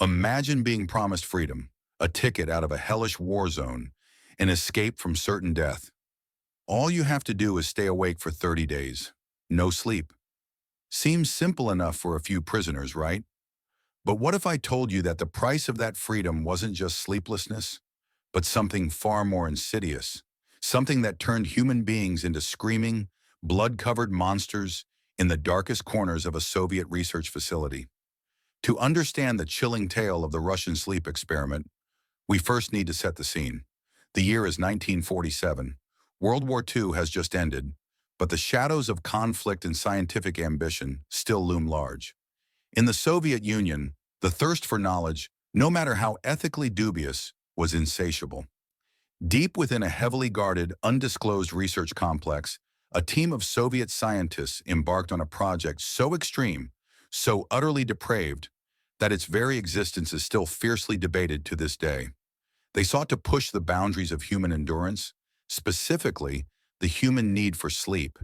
Imagine being promised freedom, a ticket out of a hellish war zone, an escape from certain death. All you have to do is stay awake for 30 days. No sleep. Seems simple enough for a few prisoners, right? But what if I told you that the price of that freedom wasn't just sleeplessness, but something far more insidious, something that turned human beings into screaming, blood-covered monsters in the darkest corners of a Soviet research facility? To understand the chilling tale of the Russian sleep experiment, we first need to set the scene. The year is 1947. World War II has just ended, but the shadows of conflict and scientific ambition still loom large. In the Soviet Union, the thirst for knowledge, no matter how ethically dubious, was insatiable. Deep within a heavily guarded, undisclosed research complex, a team of Soviet scientists embarked on a project so extreme, so utterly depraved, that its very existence is still fiercely debated to this day. They sought to push the boundaries of human endurance, specifically the human need for sleep,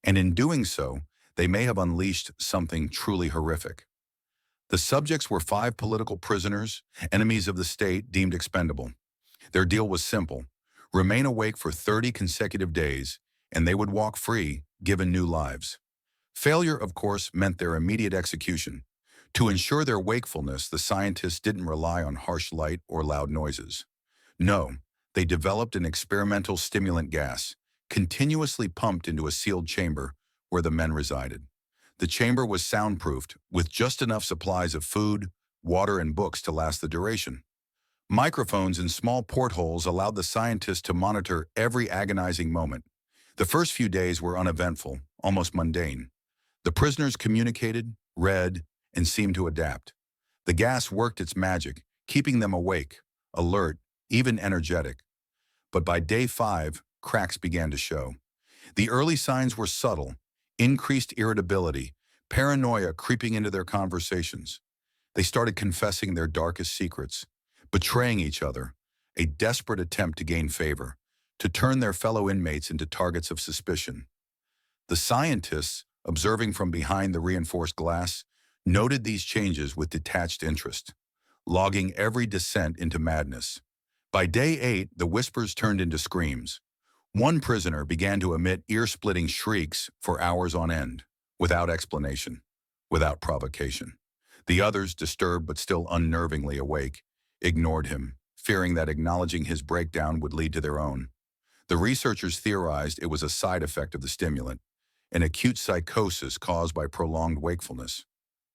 and in doing so, they may have unleashed something truly horrific. The subjects were 5 political prisoners, enemies of the state deemed expendable. Their deal was simple: remain awake for 30 consecutive days, and they would walk free, given new lives. Failure, of course, meant their immediate execution. To ensure their wakefulness, the scientists didn't rely on harsh light or loud noises. No, they developed an experimental stimulant gas, continuously pumped into a sealed chamber where the men resided. The chamber was soundproofed, with just enough supplies of food, water, and books to last the duration. Microphones in small portholes allowed the scientists to monitor every agonizing moment. The first few days were uneventful, almost mundane. The prisoners communicated, read, and seemed to adapt. The gas worked its magic, keeping them awake, alert, even energetic. But by day 5, cracks began to show. The early signs were subtle: increased irritability, paranoia creeping into their conversations. They started confessing their darkest secrets, betraying each other, a desperate attempt to gain favor, to turn their fellow inmates into targets of suspicion. The scientists, observing from behind the reinforced glass, noted these changes with detached interest, logging every descent into madness. By day 8, the whispers turned into screams. One prisoner began to emit ear-splitting shrieks for hours on end, without explanation, without provocation. The others, disturbed but still unnervingly awake, ignored him, fearing that acknowledging his breakdown would lead to their own. The researchers theorized it was a side effect of the stimulant, an acute psychosis caused by prolonged wakefulness.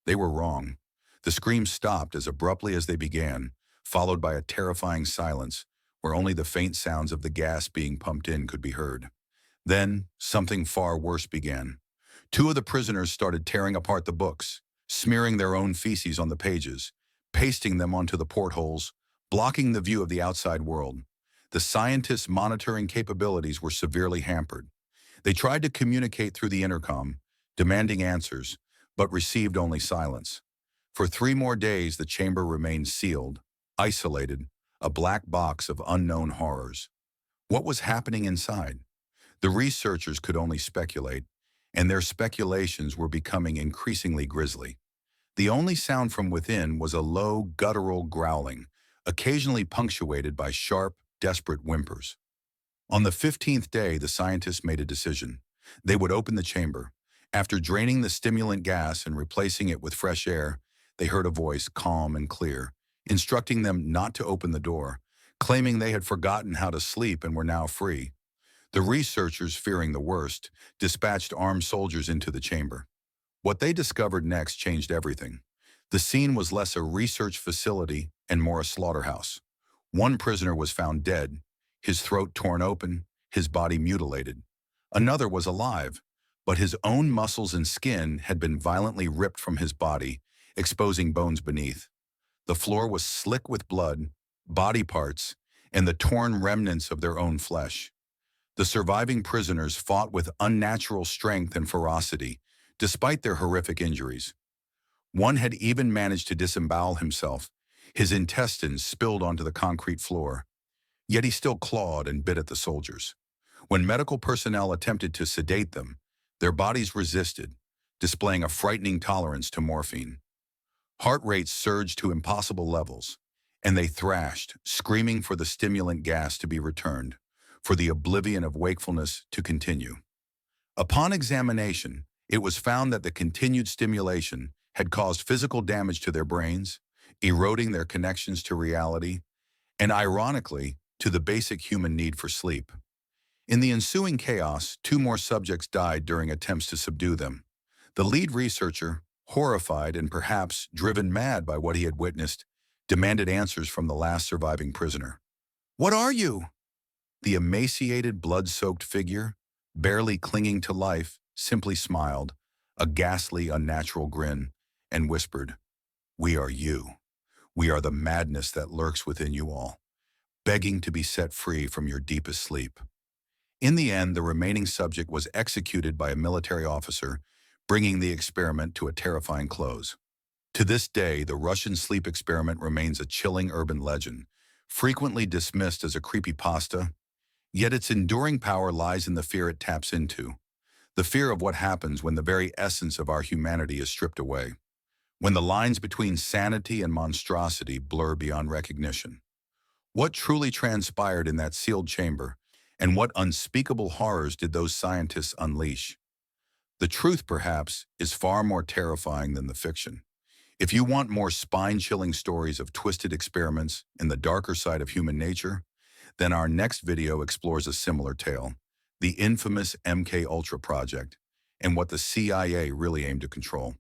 They were wrong. The screams stopped as abruptly as they began, followed by a terrifying silence where only the faint sounds of the gas being pumped in could be heard. Then, something far worse began. 2 of the prisoners started tearing apart the books, smearing their own feces on the pages, pasting them onto the portholes, blocking the view of the outside world. The scientists' monitoring capabilities were severely hampered. They tried to communicate through the intercom, demanding answers, but received only silence. For 3 more days, the chamber remained sealed, isolated, a black box of unknown horrors. What was happening inside? The researchers could only speculate, and their speculations were becoming increasingly grisly. The only sound from within was a low, guttural growling, occasionally punctuated by sharp, desperate whimpers. On the 15th day, the scientists made a decision. They would open the chamber. After draining the stimulant gas and replacing it with fresh air, they heard a voice, calm and clear, instructing them not to open the door, claiming they had forgotten how to sleep and were now free. The researchers, fearing the worst, dispatched armed soldiers into the chamber. What they discovered next changed everything. The scene was less a research facility and more a slaughterhouse. One prisoner was found dead, his throat torn open, his body mutilated. Another was alive, but his own muscles and skin had been violently ripped from his body, exposing bones beneath. The floor was slick with blood, body parts, and the torn remnants of their own flesh. The surviving prisoners fought with unnatural strength and ferocity, despite their horrific injuries. One had even managed to disembowel himself, his intestines spilled onto the concrete floor. Yet he still clawed and bit at the soldiers. When medical personnel attempted to sedate them, their bodies resisted, displaying a frightening tolerance to morphine. Heart rates surged to impossible levels, and they thrashed, screaming for the stimulant gas to be returned, for the oblivion of wakefulness to continue. Upon examination, it was found that the continued stimulation had caused physical damage to their brains, eroding their connections to reality, and ironically, to the basic human need for sleep. In the ensuing chaos, two more subjects died during attempts to subdue them. The lead researcher, horrified and perhaps driven mad by what he had witnessed, demanded answers from the last surviving prisoner. "What are you?" The emaciated, blood-soaked figure, barely clinging to life, simply smiled, a ghastly, unnatural grin, and whispered, "We are you. We are the madness that lurks within you all, begging to be set free from your deepest sleep." In the end, the remaining subject was executed by a military officer, bringing the experiment to a terrifying close. To this day, the Russian sleep experiment remains a chilling urban legend, frequently dismissed as a creepypasta, yet its enduring power lies in the fear it taps into, the fear of what happens when the very essence of our humanity is stripped away, when the lines between sanity and monstrosity blur beyond recognition. What truly transpired in that sealed chamber, and what unspeakable horrors did those scientists unleash? The truth, perhaps, is far more terrifying than the fiction. If you want more spine-chilling stories of twisted experiments and the darker side of human nature, then our next video explores a similar tale, the infamous MK Ultra project, and what the CIA really aimed to control.